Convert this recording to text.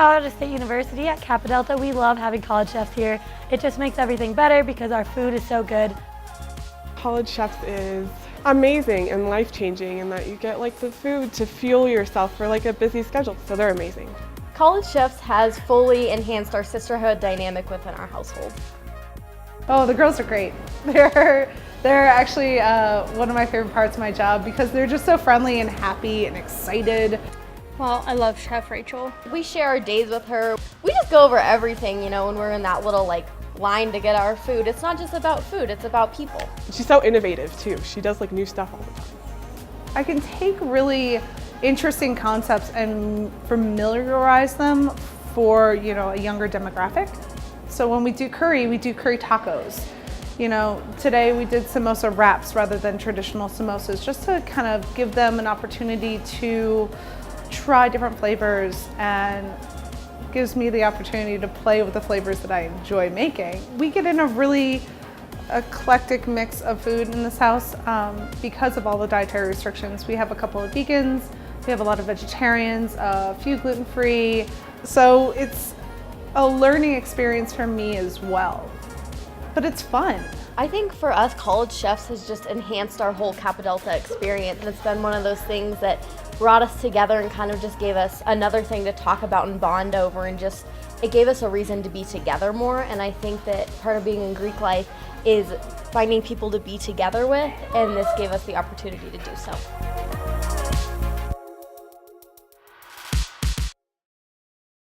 Colorado State University at Kappa Delta, we love having college chefs here. It just makes everything better because our food is so good. College chefs is amazing and life-changing in that you get like the food to fuel yourself for like a busy schedule, so they're amazing. College Chefs has fully enhanced our sisterhood dynamic within our household. Oh, the girls are great. They're actually one of my favorite parts of my job because they're just so friendly and happy and excited. Well, I love Chef Rachel. We share our days with her. We just go over everything, you know, when we're in that little line to get our food. It's not just about food, it's about people. She's so innovative too. She does like new stuff all the time. I can take really interesting concepts and familiarize them for, you know, a younger demographic. So when we do curry tacos. You know, today we did samosa wraps rather than traditional samosas, just to kind of give them an opportunity to try different flavors, and gives me the opportunity to play with the flavors that I enjoy making. We get in a really eclectic mix of food in this house because of all the dietary restrictions. We have a couple of vegans, we have a lot of vegetarians, a few gluten-free. So it's a learning experience for me as well, but it's fun. I think for us, College Chefs has just enhanced our whole Kappa Delta experience, and it's been one of those things that brought us together and kind of just gave us another thing to talk about and bond over, and just it gave us a reason to be together more. And I think that part of being in Greek life is finding people to be together with, and this gave us the opportunity to do so.